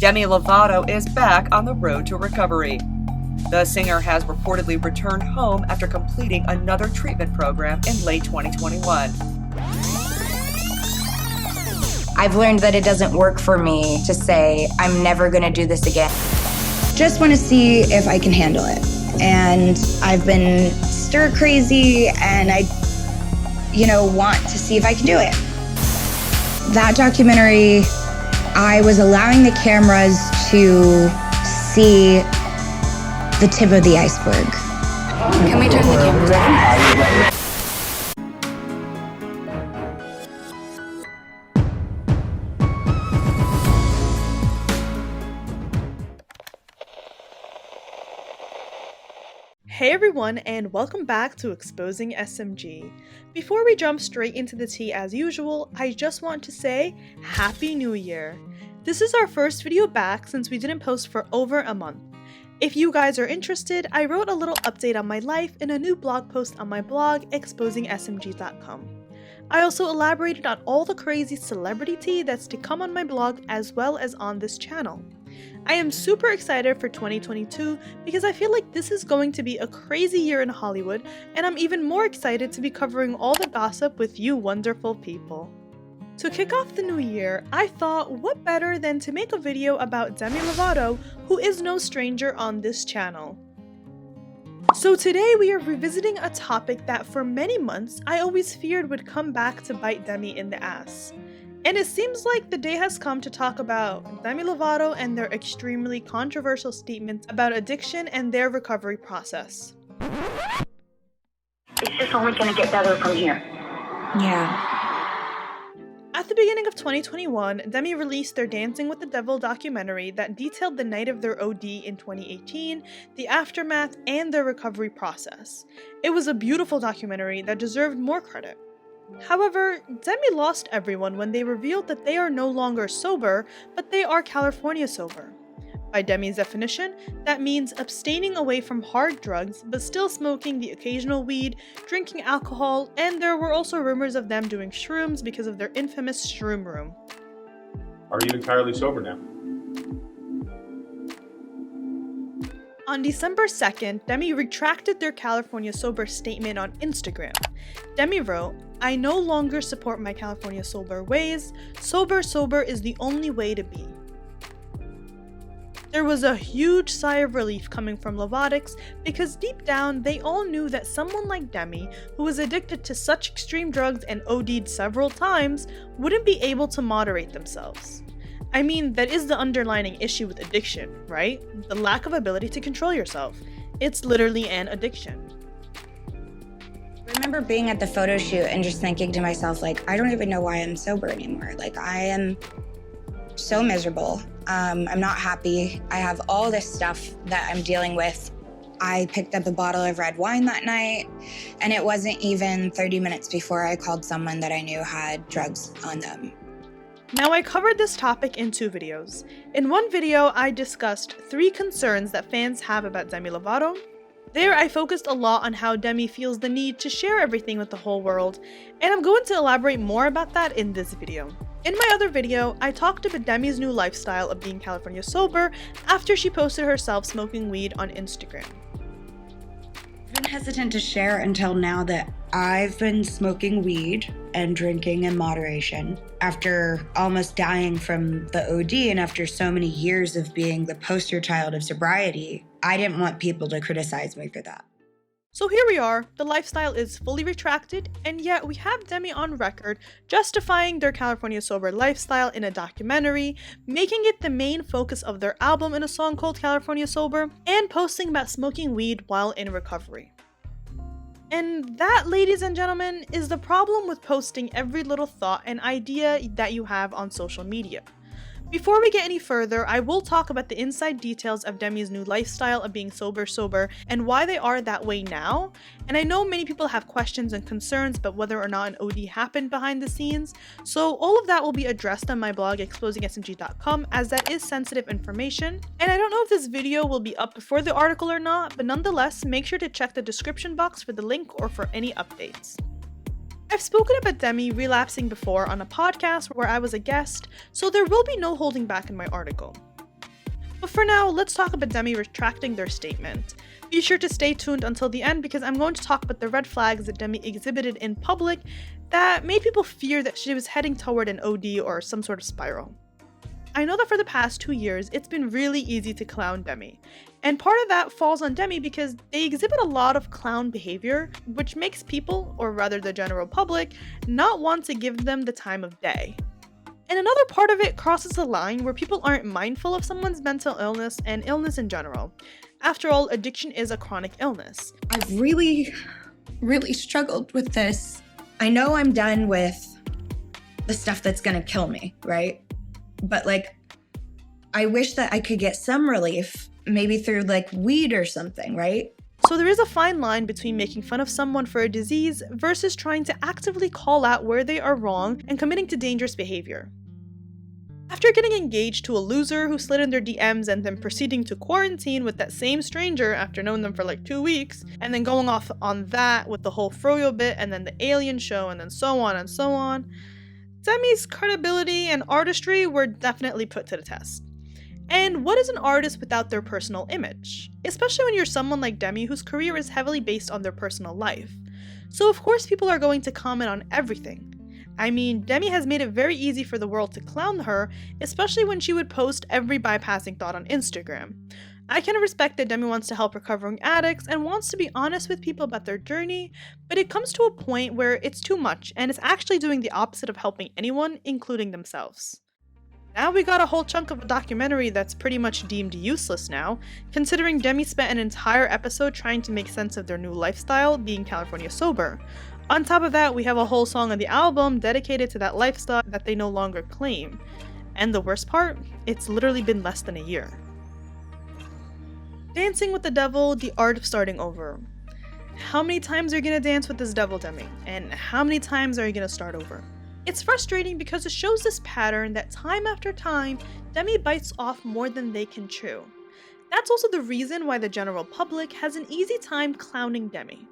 Demi Lovato is back on the road to recovery. The singer has reportedly returned home after completing another treatment program in late 2021. I've learned that it doesn't work for me to say, I'm never going to do this again. Just want to see if I can handle it. And I've been stir crazy and I, want to see if I can do it. That documentary, I was allowing the cameras to see the tip of the iceberg. Can we turn the cameras on? Hey everyone, and welcome back to Exposing SMG. Before we jump straight into the tea as usual, I just want to say Happy New Year! This is our first video back since we didn't post for over a month. If you guys are interested, I wrote a little update on my life in a new blog post on my blog, exposingsmg.com. I also elaborated on all the crazy celebrity tea that's to come on my blog as well as on this channel. I am super excited for 2022 because I feel like this is going to be a crazy year in Hollywood, and I'm even more excited to be covering all the gossip with you wonderful people. To kick off the new year, I thought what better than to make a video about Demi Lovato, who is no stranger on this channel. So today we are revisiting a topic that for many months I always feared would come back to bite Demi in the ass. And it seems like the day has come to talk about Demi Lovato and their extremely controversial statements about addiction and their recovery process. It's just only going to get better from here. Yeah. At the beginning of 2021, Demi released their Dancing with the Devil documentary that detailed the night of their OD in 2018, the aftermath, and their recovery process. It was a beautiful documentary that deserved more credit. However, Demi lost everyone when they revealed that they are no longer sober, but they are California sober. By Demi's definition, that means abstaining away from hard drugs, but still smoking the occasional weed, drinking alcohol, and there were also rumors of them doing shrooms because of their infamous shroom room. Are you entirely sober now? On December 2nd, Demi retracted their California sober statement on Instagram. Demi wrote, "I no longer support my California sober ways. Sober is the only way to be." There was a huge sigh of relief coming from Lovatics because deep down they all knew that someone like Demi, who was addicted to such extreme drugs and OD'd several times, wouldn't be able to moderate themselves. I mean, that is the underlying issue with addiction, right? The lack of ability to control yourself. It's literally an addiction. I remember being at the photo shoot and just thinking to myself, I don't even know why I'm sober anymore. I am so miserable. I'm not happy. I have all this stuff that I'm dealing with. I picked up a bottle of red wine that night, and it wasn't even 30 minutes before I called someone that I knew had drugs on them. Now, I covered this topic in 2 videos. In one video, I discussed 3 concerns that fans have about Demi Lovato. There, I focused a lot on how Demi feels the need to share everything with the whole world, and I'm going to elaborate more about that in this video. In my other video, I talked about Demi's new lifestyle of being California sober after she posted herself smoking weed on Instagram. I've been hesitant to share until now that I've been smoking weed and drinking in moderation after almost dying from the OD and after so many years of being the poster child of sobriety. I didn't want people to criticize me for that. So here we are, the lifestyle is fully retracted, and yet we have Demi on record justifying their California sober lifestyle in a documentary, making it the main focus of their album in a song called California Sober, and posting about smoking weed while in recovery. And that, ladies and gentlemen, is the problem with posting every little thought and idea that you have on social media. Before we get any further, I will talk about the inside details of Demi's new lifestyle of being sober and why they are that way now. And I know many people have questions and concerns about whether or not an OD happened behind the scenes, so all of that will be addressed on my blog exposingsmg.com, as that is sensitive information. And I don't know if this video will be up before the article or not, but nonetheless, make sure to check the description box for the link or for any updates. I've spoken about Demi relapsing before on a podcast where I was a guest, so there will be no holding back in my article. But for now, let's talk about Demi retracting their statement. Be sure to stay tuned until the end because I'm going to talk about the red flags that Demi exhibited in public that made people fear that she was heading toward an OD or some sort of spiral. I know that for the past 2 years, it's been really easy to clown Demi. And part of that falls on Demi because they exhibit a lot of clown behavior, which makes people, or rather the general public, not want to give them the time of day. And another part of it crosses a line where people aren't mindful of someone's mental illness and illness in general. After all, addiction is a chronic illness. I've really struggled with this. I know I'm done with the stuff that's gonna kill me, right? But like, I wish that I could get some relief, maybe through like weed or something, right? So there is a fine line between making fun of someone for a disease versus trying to actively call out where they are wrong and committing to dangerous behavior. After getting engaged to a loser who slid in their DMs and then proceeding to quarantine with that same stranger after knowing them for like 2 weeks, and then going off on that with the whole froyo bit and then the alien show and then so on and so on, Demi's credibility and artistry were definitely put to the test. And what is an artist without their personal image? Especially when you're someone like Demi whose career is heavily based on their personal life. So of course people are going to comment on everything. I mean, Demi has made it very easy for the world to clown her, especially when she would post every bypassing thought on Instagram. I can respect that Demi wants to help recovering addicts and wants to be honest with people about their journey, but it comes to a point where it's too much and it's actually doing the opposite of helping anyone, including themselves. Now we got a whole chunk of a documentary that's pretty much deemed useless now, considering Demi spent an entire episode trying to make sense of their new lifestyle, being California sober. On top of that, we have a whole song on the album dedicated to that lifestyle that they no longer claim. And the worst part, it's literally been less than a year. Dancing with the devil, the art of starting over. How many times are you gonna dance with this devil, Demi? And how many times are you gonna start over? It's frustrating because it shows this pattern that time after time, Demi bites off more than they can chew. That's also the reason why the general public has an easy time clowning Demi.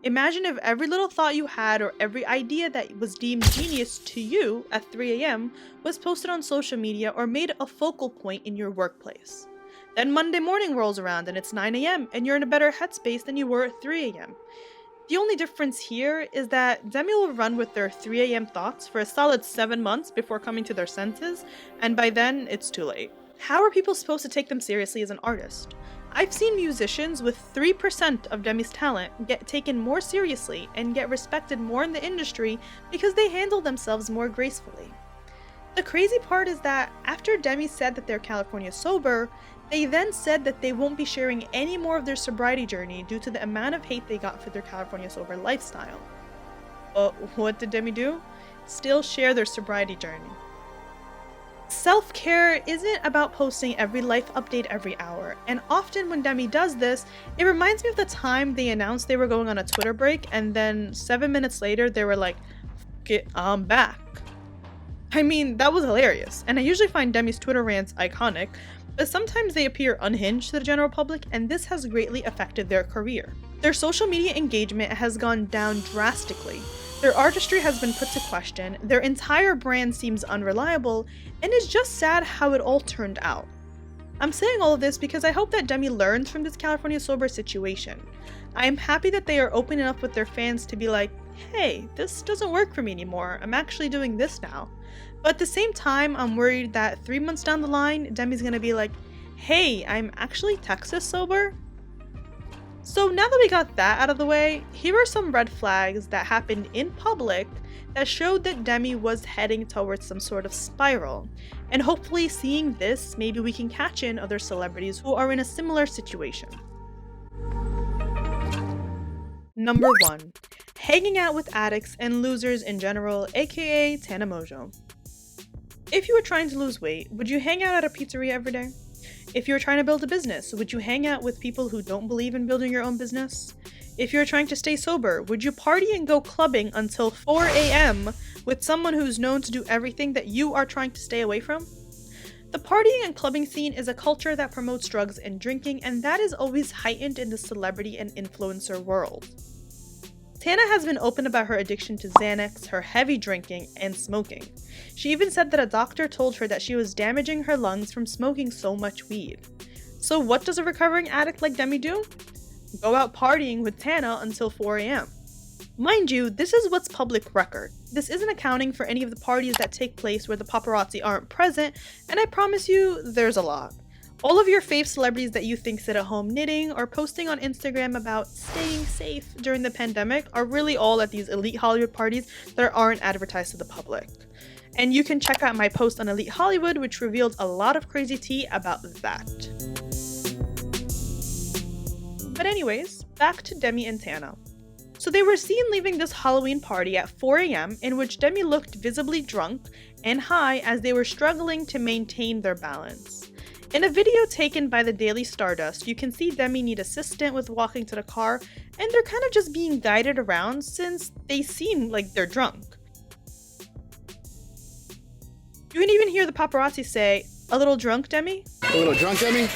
Imagine if every little thought you had or every idea that was deemed genius to you at 3 a.m. was posted on social media or made a focal point in your workplace. Then Monday morning rolls around and it's 9 a.m. and you're in a better headspace than you were at 3 a.m. The only difference here is that Demi will run with their 3 a.m. thoughts for a solid 7 months before coming to their senses, and by then, it's too late. How are people supposed to take them seriously as an artist? I've seen musicians with 3% of Demi's talent get taken more seriously and get respected more in the industry because they handle themselves more gracefully. The crazy part is that after Demi said that they're California sober, they then said that they won't be sharing any more of their sobriety journey due to the amount of hate they got for their California sober lifestyle. But what did Demi do? Still share their sobriety journey. Self-care isn't about posting every life update every hour, and often when Demi does this, it reminds me of the time they announced they were going on a Twitter break and then 7 minutes later they were like, "F it, I'm back." I mean, that was hilarious, and I usually find Demi's Twitter rants iconic, but sometimes they appear unhinged to the general public, and this has greatly affected their career. Their social media engagement has gone down drastically. Their artistry has been put to question, their entire brand seems unreliable, and it's just sad how it all turned out. I'm saying all of this because I hope that Demi learns from this California sober situation. I am happy that they are open enough with their fans to be like, hey, this doesn't work for me anymore, I'm actually doing this now. But at the same time, I'm worried that 3 months down the line, Demi's gonna be like, hey, I'm actually Texas sober? So now that we got that out of the way, here are some red flags that happened in public that showed that Demi was heading towards some sort of spiral. And hopefully seeing this, maybe we can catch in other celebrities who are in a similar situation. Number 1. Hanging out with addicts and losers in general, aka Tana Mojo. If you were trying to lose weight, would you hang out at a pizzeria every day? If you were trying to build a business, would you hang out with people who don't believe in building your own business? If you're trying to stay sober, would you party and go clubbing until 4 a.m. with someone who's known to do everything that you are trying to stay away from? The partying and clubbing scene is a culture that promotes drugs and drinking, and that is always heightened in the celebrity and influencer world. Tana has been open about her addiction to Xanax, her heavy drinking, and smoking. She even said that a doctor told her that she was damaging her lungs from smoking so much weed. So what does a recovering addict like Demi do? Go out partying with Tana until 4 a.m. Mind you, this is what's public record. This isn't accounting for any of the parties that take place where the paparazzi aren't present, and I promise you, there's a lot. All of your fave celebrities that you think sit at home knitting or posting on Instagram about staying safe during the pandemic are really all at these elite Hollywood parties that aren't advertised to the public. And you can check out my post on Elite Hollywood, which reveals a lot of crazy tea about that. But anyways, back to Demi and Tana. So they were seen leaving this Halloween party at 4 a.m. in which Demi looked visibly drunk and high as they were struggling to maintain their balance. In a video taken by the Daily Stardust, you can see Demi need assistance with walking to the car, and they're kind of just being guided around since they seem like they're drunk. You can even hear the paparazzi say, "A little drunk, Demi?" A little drunk, Demi?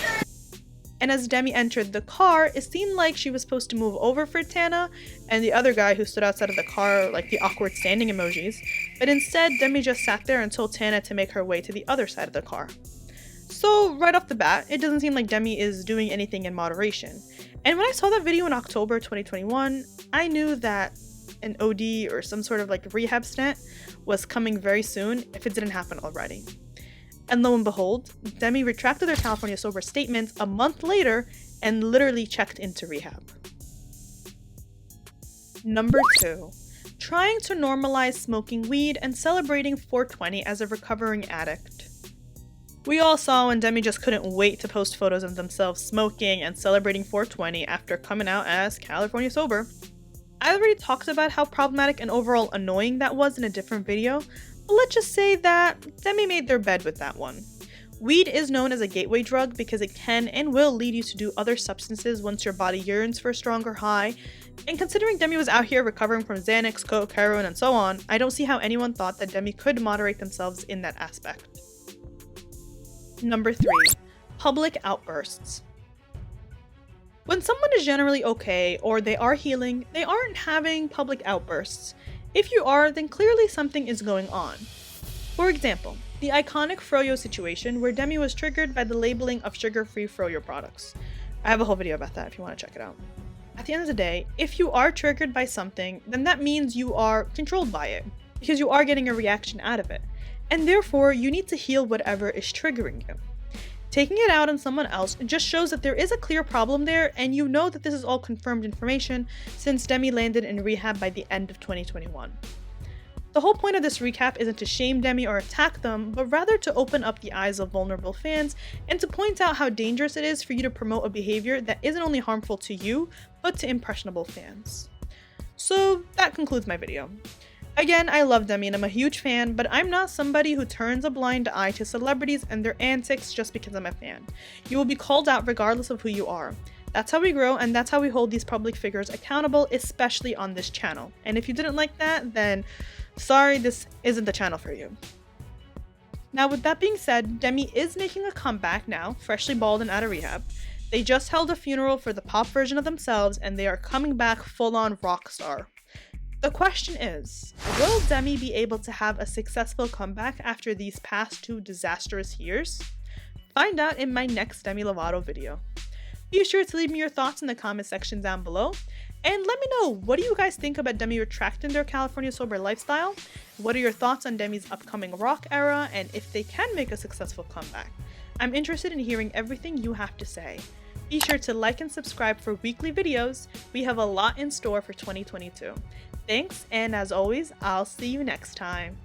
And as Demi entered the car, it seemed like she was supposed to move over for Tana and the other guy who stood outside of the car like the awkward standing emojis, but instead Demi just sat there and told Tana to make her way to the other side of the car. So right off the bat, it doesn't seem like Demi is doing anything in moderation. And when I saw that video in October 2021, I knew that an OD or some sort of like rehab stint was coming very soon if it didn't happen already. And lo and behold, Demi retracted her California sober statements a month later and literally checked into rehab. Number 2. Trying to normalize smoking weed and celebrating 420 as a recovering addict. We all saw when Demi just couldn't wait to post photos of themselves smoking and celebrating 420 after coming out as California sober. I already talked about how problematic and overall annoying that was in a different video, but let's just say that Demi made their bed with that one. Weed is known as a gateway drug because it can and will lead you to do other substances once your body yearns for a stronger high, and considering Demi was out here recovering from Xanax, coke, heroin, and so on, I don't see how anyone thought that Demi could moderate themselves in that aspect. Number 3. Public outbursts. When someone is generally okay or they are healing, they aren't having public outbursts. If you are, then clearly something is going on. For example, the iconic froyo situation where Demi was triggered by the labeling of sugar-free froyo products. I have a whole video about that if you want to check it out. At the end of the day, if you are triggered by something, then that means you are controlled by it, because you are getting a reaction out of it. And therefore, you need to heal whatever is triggering you. Taking it out on someone else just shows that there is a clear problem there, and you know that this is all confirmed information since Demi landed in rehab by the end of 2021. The whole point of this recap isn't to shame Demi or attack them, but rather to open up the eyes of vulnerable fans and to point out how dangerous it is for you to promote a behavior that isn't only harmful to you, but to impressionable fans. So that concludes my video. Again, I love Demi and I'm a huge fan, but I'm not somebody who turns a blind eye to celebrities and their antics just because I'm a fan. You will be called out regardless of who you are. That's how we grow, and that's how we hold these public figures accountable, especially on this channel. And if you didn't like that, then sorry, this isn't the channel for you. Now, with that being said, Demi is making a comeback now, freshly bald and out of rehab. They just held a funeral for the pop version of themselves, and they are coming back full-on rock star. The question is, will Demi be able to have a successful comeback after these past 2 disastrous years? Find out in my next Demi Lovato video. Be sure to leave me your thoughts in the comment section down below, and let me know, what do you guys think about Demi retracting their California sober lifestyle? What are your thoughts on Demi's upcoming rock era, and if they can make a successful comeback? I'm interested in hearing everything you have to say. Be sure to like and subscribe for weekly videos. We have a lot in store for 2022. Thanks, and as always, I'll see you next time.